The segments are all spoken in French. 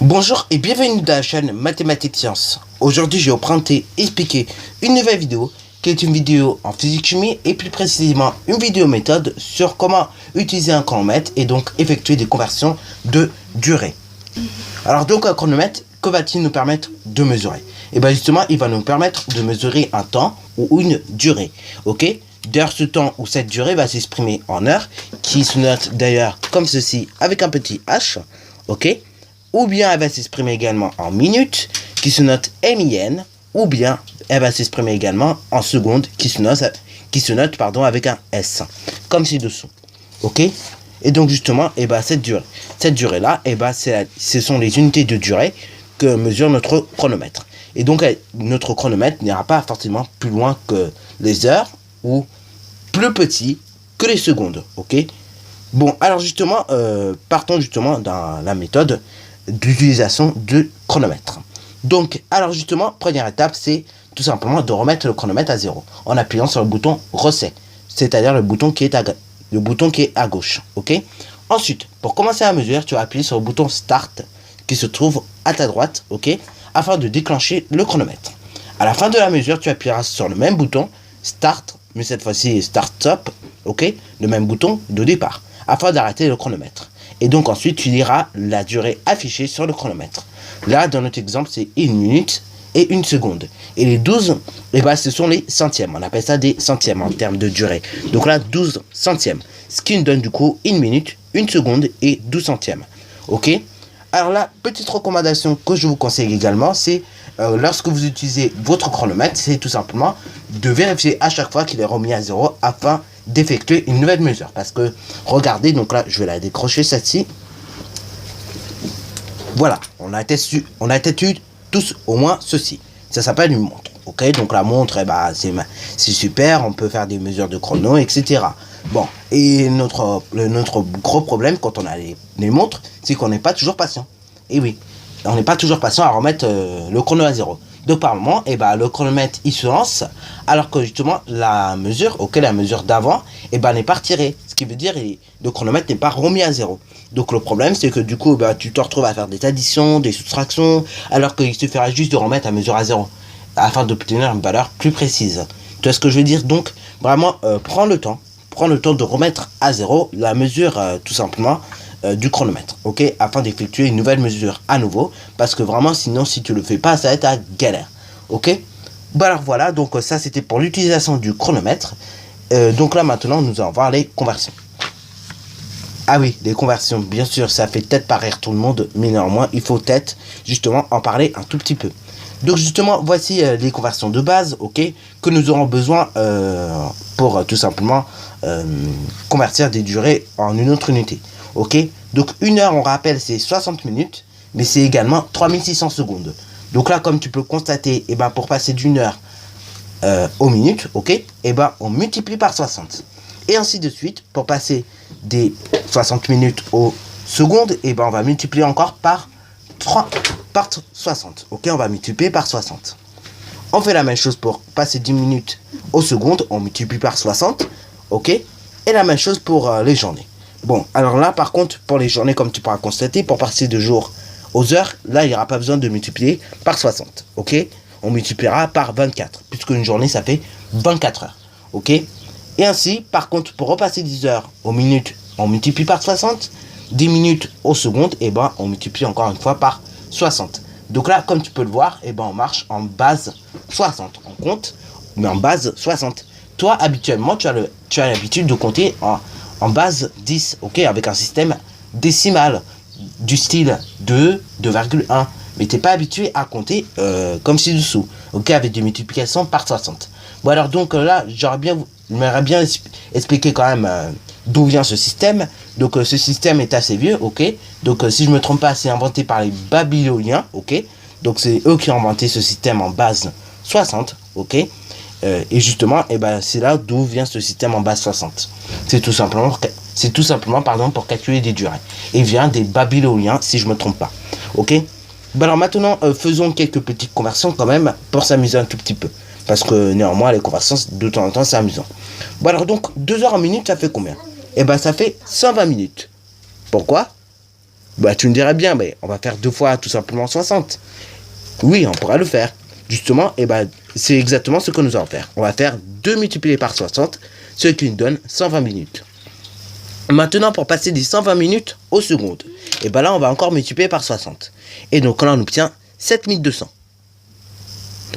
Bonjour et bienvenue dans la chaîne Mathématiques Sciences. Aujourd'hui, je vais vous présenter et expliquer une nouvelle vidéo qui est une vidéo en physique-chimie et plus précisément une vidéo méthode sur comment utiliser un chronomètre et donc effectuer des conversions de durée. Alors donc un chronomètre, que va-t-il nous permettre de mesurer? Et bien justement, il va nous permettre de mesurer un temps ou une durée. Ok? D'ailleurs, ce temps ou cette durée va s'exprimer en heures, qui se note d'ailleurs comme ceci avec un petit h. Ok? Ou bien elle va s'exprimer également en minutes, qui se note MIN, ou bien elle va s'exprimer également en secondes, qui se note avec un S, comme ci-dessous. Ok? Et donc justement, cette durée-là, ce sont les unités de durée que mesure notre chronomètre. Et donc notre chronomètre n'ira pas forcément plus loin que les heures, ou plus petit que les secondes. Ok? Bon, alors justement, partons justement dans la méthode d'utilisation du chronomètre. Donc, alors justement, première étape, c'est tout simplement de remettre le chronomètre à 0 en appuyant sur le bouton Reset, c'est-à-dire le bouton qui est à gauche. Ok. Ensuite, pour commencer à mesurer, tu vas appuyer sur le bouton Start qui se trouve à ta droite, ok, afin de déclencher le chronomètre. À la fin de la mesure, tu appuieras sur le même bouton Start, mais cette fois-ci Start Stop, ok, le même bouton de départ, afin d'arrêter le chronomètre. Et donc ensuite, tu liras la durée affichée sur le chronomètre. Là, dans notre exemple, c'est 1 minute et 1 seconde. Et les 12, ce sont les centièmes. On appelle ça des centièmes en termes de durée. Donc là, 12 centièmes. Ce qui nous donne du coup 1 minute, 1 seconde et 12 centièmes. Ok? Alors là, petite recommandation que je vous conseille également, c'est lorsque vous utilisez votre chronomètre, c'est tout simplement de vérifier à chaque fois qu'il est remis à 0 afin d'effectuer une nouvelle mesure. Parce que, regardez, donc là, je vais la décrocher, celle-ci. Voilà, on a testé tous au moins ceci. Ça s'appelle une montre. Ok, donc la montre, c'est super, on peut faire des mesures de chrono, etc. Bon, et notre gros problème quand on a les montres, c'est qu'on n'est pas toujours patient. Et oui, on n'est pas toujours patient à remettre le chrono à 0. Donc par moment, le chronomètre il se lance, alors que justement la mesure d'avant, n'est pas retirée. Ce qui veut dire que le chronomètre n'est pas remis à 0. Donc le problème c'est que du coup tu te retrouves à faire des additions, des soustractions, alors qu'il suffira juste de remettre la mesure à 0, afin d'obtenir une valeur plus précise. Tu vois ce que je veux dire? Donc vraiment prends le temps de remettre à 0 la mesure tout simplement du chronomètre, ok, afin d'effectuer une nouvelle mesure à nouveau, parce que vraiment sinon si tu le fais pas, ça va être à galère. Ok, alors voilà, donc ça c'était pour l'utilisation du chronomètre. Donc là maintenant nous allons voir les conversions. Ah oui, les conversions, bien sûr, ça fait peut-être pas rire tout le monde, mais néanmoins il faut peut-être justement en parler un tout petit peu. Donc justement, voici les conversions de base, ok, que nous aurons besoin pour tout simplement convertir des durées en une autre unité. Ok, donc 1 heure, on rappelle, c'est 60 minutes, mais c'est également 3600 secondes. Donc là, comme tu peux constater, pour passer d'une heure aux minutes, ok, on multiplie par 60. Et ainsi de suite, pour passer des 60 minutes aux secondes, on va multiplier encore par 60. Ok, on va multiplier par 60. On fait la même chose pour passer 10 minutes aux secondes, on multiplie par 60. Ok, et la même chose pour les journées. Bon, alors là, par contre, pour les journées, comme tu pourras constater, pour passer de jours aux heures, là, il n'y aura pas besoin de multiplier par 60. Ok, on multipliera par 24, puisque une journée, ça fait 24 heures. Ok, et ainsi, par contre, pour repasser 10 heures aux minutes, on multiplie par 60. 10 minutes aux secondes, on multiplie encore une fois par 60. Donc là, comme tu peux le voir, on marche en base 60. On compte, mais en base 60. Toi, habituellement, tu as l'habitude de compter en base 10, ok, avec un système décimal du style 2, 2,1. Mais tu n'es pas habitué à compter comme ci-dessous, ok, avec des multiplications par 60. Bon, alors donc là, j'aimerais bien expliquer quand même d'où vient ce système. Donc ce système est assez vieux, ok. Donc si je me trompe pas, c'est inventé par les Babyloniens, ok. Donc c'est eux qui ont inventé ce système en base 60, ok. Et justement, c'est là d'où vient ce système en base 60. C'est tout simplement pour calculer des durées. Et vient des Babyloniens, si je me trompe pas, ok. Alors maintenant, faisons quelques petites conversions quand même pour s'amuser un tout petit peu. Parce que néanmoins, les conversions, de temps en temps, c'est amusant. Bon alors donc, 2 heures en minutes, ça fait combien? Ça fait 120 minutes. Pourquoi? Bah tu me dirais bien, mais on va faire 2 fois tout simplement 60. Oui, on pourra le faire. Justement, et bah c'est exactement ce que nous allons faire. On va faire 2 multiplié par 60, ce qui nous donne 120 minutes. Maintenant, pour passer des 120 minutes aux secondes, et bah là on va encore multiplier par 60. Et donc là on obtient 7200.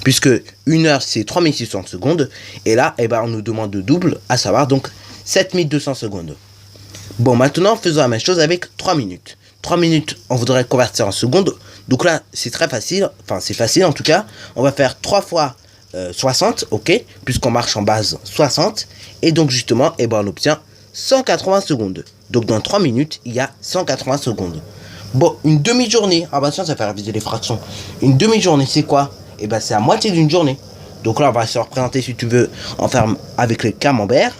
Puisque 1 heure c'est 3600 secondes, et là et bah on nous demande le double, à savoir donc 7200 secondes. Bon, maintenant faisons la même chose avec 3 minutes. 3 minutes, on voudrait convertir en secondes. Donc là, c'est très facile. Enfin, c'est facile en tout cas. On va faire 3 fois 60, ok, puisqu'on marche en base 60. Et donc justement, eh ben, on obtient 180 secondes. Donc dans 3 minutes, il y a 180 secondes. Bon, une demi-journée. Ah bah tiens, ça fait réviser les fractions. Une demi-journée, c'est quoi? Eh ben, c'est la moitié d'une journée. Donc là, on va se représenter, si tu veux, en faire avec les camemberts.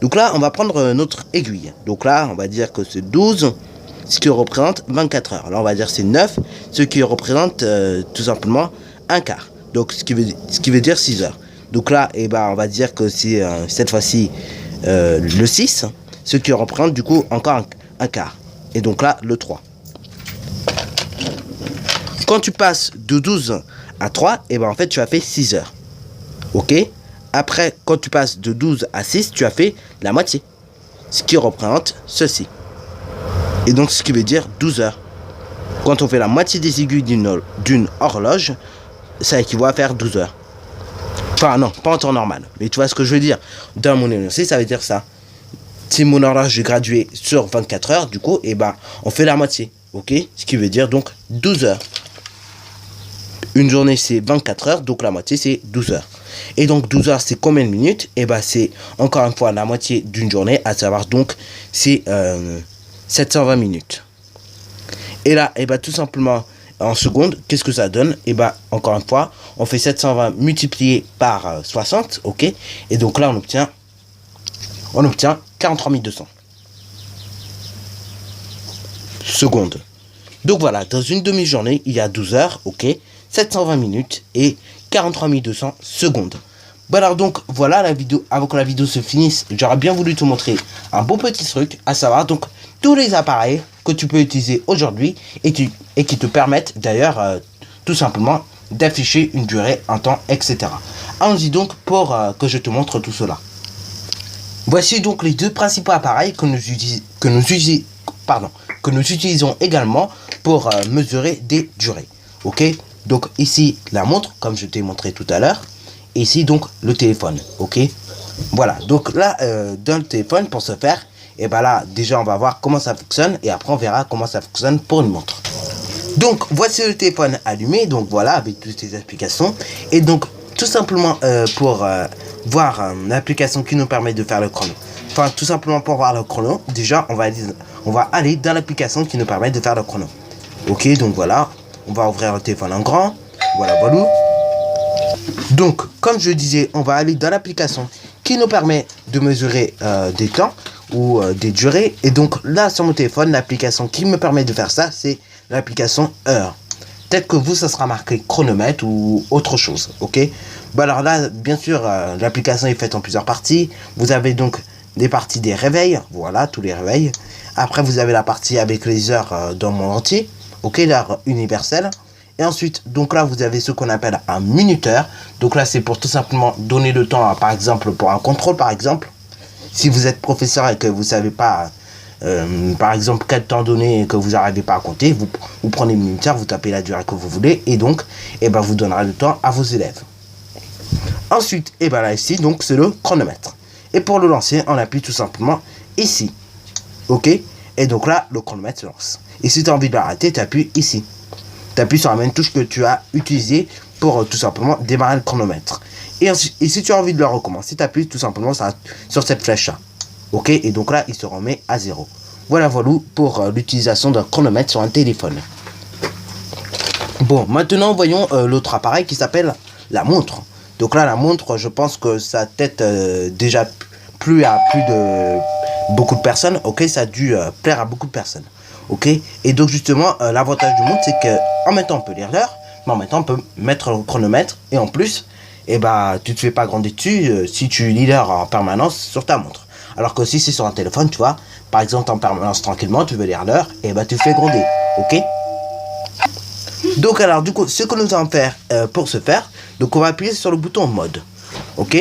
Donc là, on va prendre notre aiguille. Donc là, on va dire que c'est 12, ce qui représente 24 heures. Là, on va dire c'est 9, ce qui représente tout simplement un quart. Donc, ce qui veut dire 6 heures. Donc là, eh ben, on va dire que c'est cette fois-ci le 6, ce qui représente du coup encore un quart. Et donc là, le 3. Quand tu passes de 12 à 3, eh ben, en fait, tu as fait 6 heures. Ok? Après, quand tu passes de 12 à 6, tu as fait la moitié. Ce qui représente ceci. Et donc, ce qui veut dire 12 heures. Quand on fait la moitié des aiguilles d'une horloge, ça équivaut à faire 12 heures. Enfin, non, pas en temps normal. Mais tu vois ce que je veux dire. Dans mon université, ça veut dire ça. Si mon horloge est graduée sur 24 heures, du coup, eh ben, on fait la moitié. Ok? Ce qui veut dire donc 12 heures. Une journée, c'est 24 heures, donc la moitié, c'est 12 heures. Et donc 12 heures, c'est combien de minutes? Et bien, c'est encore une fois la moitié d'une journée, à savoir donc, c'est 720 minutes. Et là, et bien, tout simplement, en secondes, qu'est-ce que ça donne? Et bien, encore une fois, on fait 720 multiplié par 60, ok? Et donc là, on obtient 43 200 secondes. Donc voilà, dans une demi-journée, il y a 12 heures, ok? 720 minutes et 43 200 secondes. Bon alors donc voilà la vidéo. Avant que la vidéo se finisse, j'aurais bien voulu te montrer un beau petit truc, à savoir donc tous les appareils que tu peux utiliser aujourd'hui et qui te permettent d'ailleurs tout simplement d'afficher une durée, un temps, etc. Allons-y donc pour que je te montre tout cela. Voici donc les deux principaux appareils que nous utilisons également pour mesurer des durées. Ok? Donc ici la montre, comme je t'ai montré tout à l'heure. Ici donc le téléphone. Ok? Voilà. Donc là, dans le téléphone, pour ce faire, et ben là, déjà on va voir comment ça fonctionne. Et après on verra comment ça fonctionne pour une montre. Donc voici le téléphone allumé. Donc voilà, avec toutes ces explications. Et donc tout simplement pour voir l'application qui nous permet de faire le chrono. Enfin tout simplement pour voir le chrono. Déjà on va aller dans l'application qui nous permet de faire le chrono. Ok, donc voilà. On va ouvrir le téléphone en grand. Voilà, voilà. Donc, comme je disais, on va aller dans l'application qui nous permet de mesurer des temps ou des durées. Et donc là, sur mon téléphone, l'application qui me permet de faire ça, c'est l'application Heure. Peut-être que vous, ça sera marqué chronomètre ou autre chose, ok? Bon, alors là, bien sûr, l'application est faite en plusieurs parties. Vous avez donc des parties des réveils, voilà, tous les réveils. Après, vous avez la partie avec les heures dans le monde entier. Ok, l'heure universelle. Et ensuite, donc là, vous avez ce qu'on appelle un minuteur. Donc là, c'est pour tout simplement donner le temps, par exemple, pour un contrôle, par exemple. Si vous êtes professeur et que vous ne savez pas, par exemple, quel temps donné et que vous n'arrivez pas à compter, vous prenez le minuteur, vous tapez la durée que vous voulez et donc, eh ben, vous donnerez le temps à vos élèves. Ensuite, eh ben là, ici, donc, c'est le chronomètre. Et pour le lancer, on appuie tout simplement ici. Ok? Et donc là, le chronomètre se lance. Et si tu as envie de l'arrêter, tu appuies ici. Tu appuies sur la même touche que tu as utilisée pour tout simplement démarrer le chronomètre. Et si tu as envie de le recommencer, tu appuies tout simplement sur cette flèche-là. Ok? Et donc là, il se remet à 0. Voilà, voilà pour l'utilisation d'un chronomètre sur un téléphone. Bon, maintenant, voyons l'autre appareil qui s'appelle la montre. Donc là, la montre, je pense que ça peut-être déjà plu à plus de beaucoup de personnes. Ok, ça a dû plaire à beaucoup de personnes. Ok, et donc justement, l'avantage du montre, c'est qu'en même temps, on peut lire l'heure, mais en même temps, on peut mettre le chronomètre. Et en plus, eh ben, tu te fais pas gronder dessus si tu lis l'heure en permanence sur ta montre. Alors que si c'est sur un téléphone, tu vois, par exemple en permanence tranquillement, tu veux lire l'heure, et bah tu fais gronder, ok? Donc alors du coup, ce que nous allons faire pour ce faire, donc on va appuyer sur le bouton mode, ok?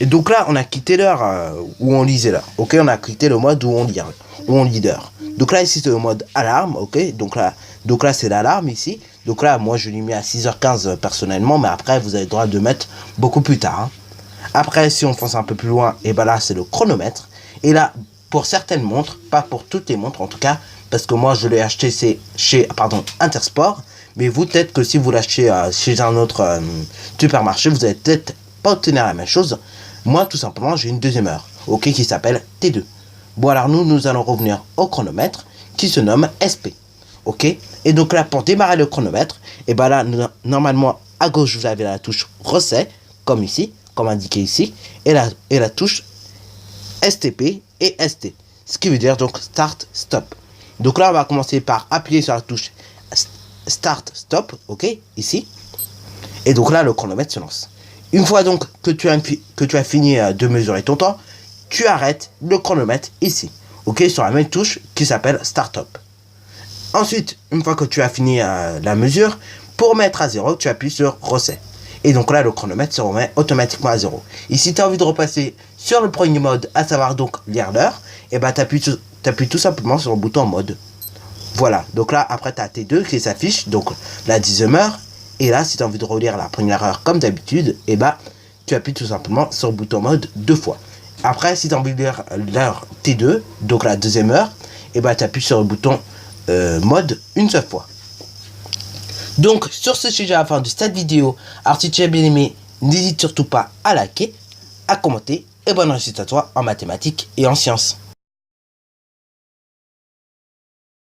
Et donc là, on a quitté l'heure où on lisait l'heure, ok? On a quitté le mode où on lit l'heure. Donc là, ici, c'est le mode alarme, ok? Donc là c'est l'alarme ici. Donc là, moi, je l'ai mis à 6h15 personnellement, mais après, vous avez le droit de mettre beaucoup plus tard, hein. Après, si on fonce un peu plus loin, et ben là, c'est le chronomètre. Et là, pour certaines montres, pas pour toutes les montres en tout cas, parce que moi, je l'ai acheté chez Intersport. Mais vous, peut-être que si vous l'achetez chez un autre supermarché, vous allez peut-être pas obtenir la même chose. Moi, tout simplement, j'ai une deuxième heure, ok, qui s'appelle T2. Bon, alors nous allons revenir au chronomètre, qui se nomme SP, ok. Et donc là, pour démarrer le chronomètre, et ben là, normalement, à gauche, vous avez la touche Reset, comme ici, comme indiqué ici, et la touche STP et ST, ce qui veut dire donc Start Stop. Donc là, on va commencer par appuyer sur la touche Start Stop, ok, ici, et donc là, le chronomètre se lance. Une fois donc que tu as fini de mesurer ton temps, tu arrêtes le chronomètre ici, ok, sur la même touche qui s'appelle Start Up. Ensuite, une fois que tu as fini la mesure, pour mettre à 0, tu appuies sur Reset. Et donc là, le chronomètre se remet automatiquement à 0. Et si tu as envie de repasser sur le premier mode, à savoir donc lire l'heure, et bah t'appuies tout simplement sur le bouton mode. Voilà, donc là, après tu as T2 qui s'affiche, donc la 10e heure. Et là, si tu as envie de relire la première heure comme d'habitude, et bah tu appuies tout simplement sur le bouton mode 2 fois. Après, si tu as envie de lire l'heure T2, donc la 2e heure, et bah tu appuies sur le bouton mode une seule fois. Donc sur ce sujet, à la fin de cette vidéo, alors si tu as bien aimé, n'hésite surtout pas à liker, à commenter, et bonne réussite à toi en mathématiques et en sciences.